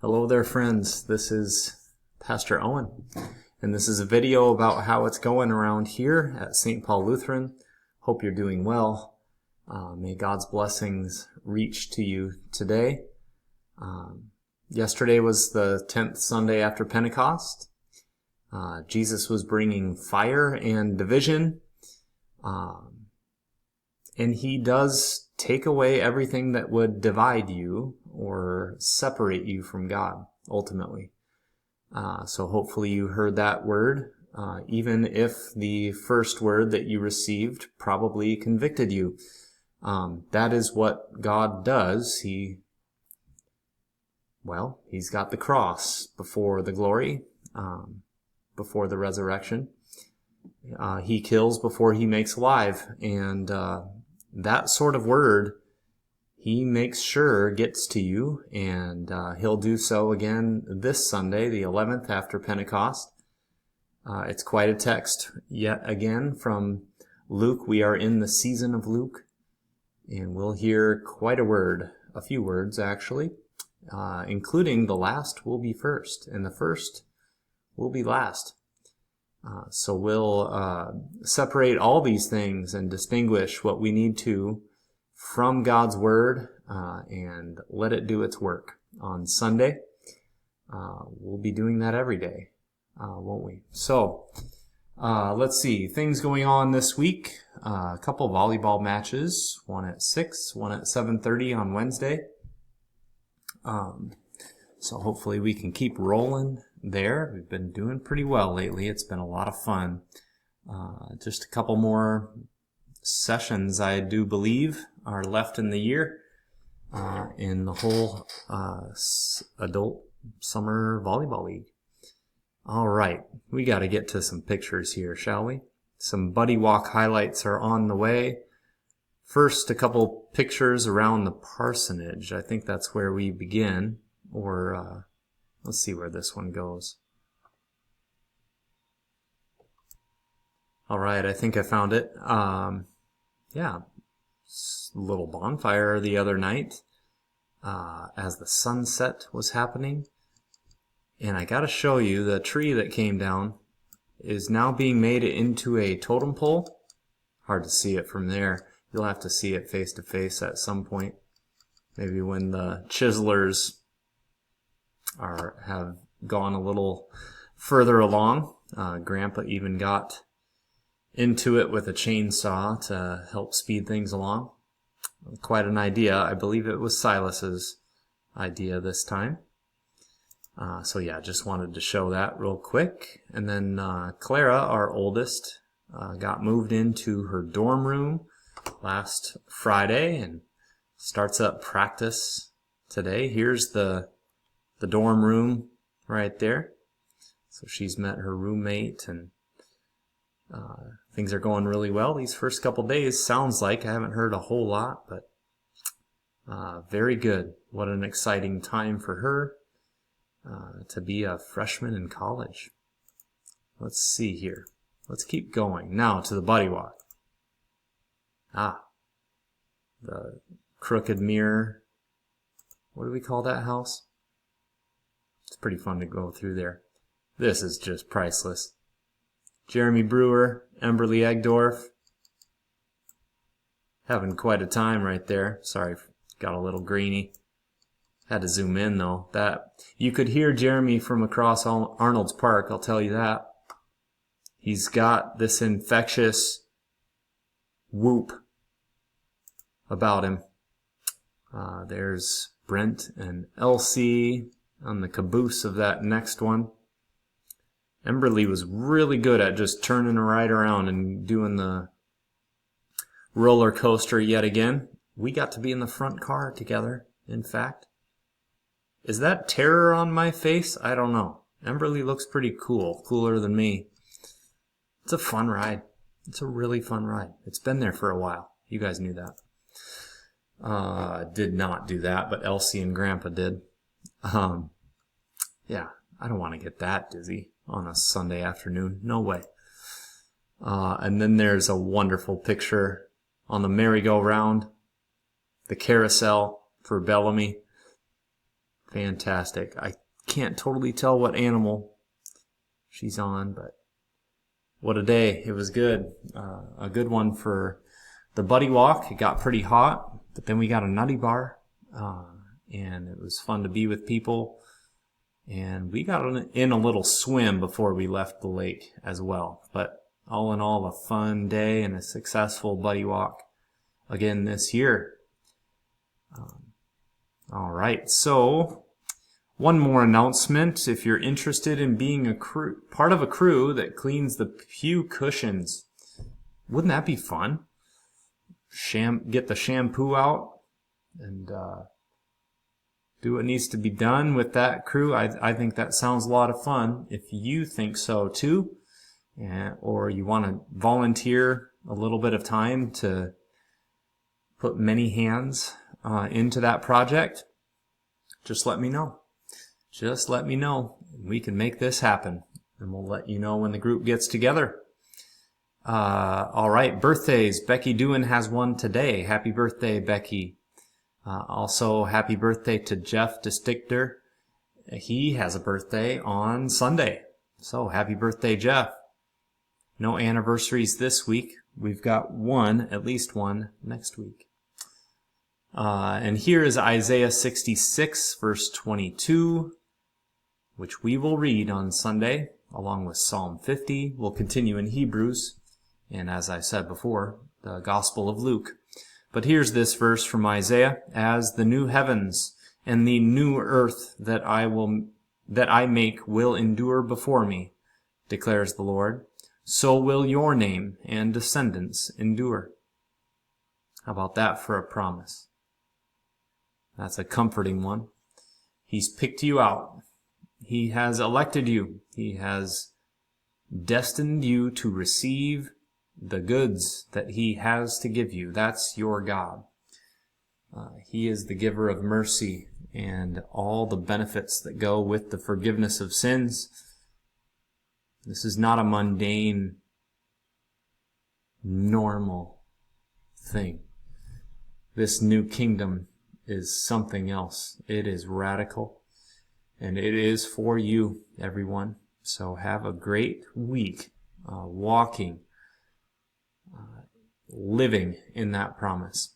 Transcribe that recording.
Hello there, friends. This is Pastor Owen, and this is a video about how it's going around here at St. Paul Lutheran. Hope you're doing well. May God's blessings reach to you today. Yesterday was the 10th Sunday after Pentecost. Jesus was bringing fire and division, and he does take away everything that would divide you or separate you from God, ultimately. So hopefully you heard that word, even if the first word that you received probably convicted you. That is what God does. He's got the cross before the glory, before the resurrection. He kills before he makes alive, and that sort of word he makes sure gets to you, and he'll do so again this Sunday, the 11th after Pentecost. It's quite a text yet again from Luke. We are in the season of Luke, and we'll hear quite a few words actually, including the last will be first, and the first will be last. So we'll separate all these things and distinguish what we need to from God's Word and let it do its work on Sunday. We'll be doing that every day, won't we? So let's see. Things going on this week. A couple volleyball matches, one at 6, one at 7:30 on Wednesday. So hopefully we can keep rolling there. We've been doing pretty well lately. It's been a lot of fun. Just a couple more sessions, I do believe, are left in the year in the whole adult summer volleyball league. All right, we got to get to some pictures here, shall we? Some buddy walk highlights are on the way. First, a couple pictures around the parsonage. I think that's where we begin, or let's see where this one goes. All right, I think I found it. Yeah, little bonfire the other night as the sunset was happening. And I got to show you the tree that came down is now being made into a totem pole. Hard to see it from there. You'll have to see it face to face at some point. Maybe when the chiselers have gone a little further along. Grandpa even got into it with a chainsaw to help speed things along. Quite an idea. I believe it was Silas's idea this time. So yeah, just wanted to show that real quick. And then Clara, our oldest, got moved into her dorm room last Friday and starts up practice today. Here's the dorm room right there. So she's met her roommate, and things are going really well these first couple days. Sounds like I haven't heard a whole lot, but very good. What an exciting time for her to be a freshman in college. Let's see here. Let's keep going. Now to the buddy walk. The crooked mirror. What do we call that house? It's pretty fun to go through there. This is just priceless. Jeremy Brewer, Emberly Egdorf. Having quite a time right there. Sorry, got a little grainy. Had to zoom in though. That you could hear Jeremy from across Arnold's Park, I'll tell you that. He's got this infectious whoop about him. There's Brent and Elsie on the caboose of that next one. Emberly was really good at just turning right around and doing the roller coaster yet again. We got to be in the front car together, in fact. Is that terror on my face? I don't know. Emberly looks pretty cool, cooler than me. It's a fun ride. It's a really fun ride. It's been there for a while. You guys knew that. Did not do that, but Elsie and Grandpa did. Yeah, I don't want to get that dizzy on a Sunday afternoon. No way. And then there's a wonderful picture on the merry-go-round, the carousel for Bellamy. Fantastic. I can't totally tell what animal she's on, but what a day. It was good. A good one for the buddy walk. It got pretty hot, but then we got a nutty bar, and it was fun to be with people. And we got in a little swim before we left the lake as well. But all in all, a fun day and a successful buddy walk again this year. All right, so one more announcement. If you're interested in being part of a crew that cleans the pew cushions, wouldn't that be fun? Get the shampoo out and do what needs to be done with that crew. I think that sounds a lot of fun. If you think so too, or you want to volunteer a little bit of time to put many hands into that project, just let me know. Just let me know. We can make this happen, and we'll let you know when the group gets together. All right, birthdays. Becky Doohan has one today. Happy birthday, Becky. Also, happy birthday to Jeff DeStichter. He has a birthday on Sunday. So, happy birthday, Jeff. No anniversaries this week. We've got at least one next week. And here is Isaiah 66, verse 22, which we will read on Sunday, along with Psalm 50. We'll continue in Hebrews, and as I said before, the Gospel of Luke. But here's this verse from Isaiah: "As the new heavens and the new earth that I make will endure before me, declares the Lord, so will your name and descendants endure." How about that for a promise? That's a comforting one. He's picked you out. He has elected you. He has destined you to receive the goods that he has to give you. That's your God. He is the giver of mercy and all the benefits that go with the forgiveness of sins. This is not a mundane, normal thing. This new kingdom is something else. It is radical, and it is for you, everyone. So have a great week walking, living in that promise.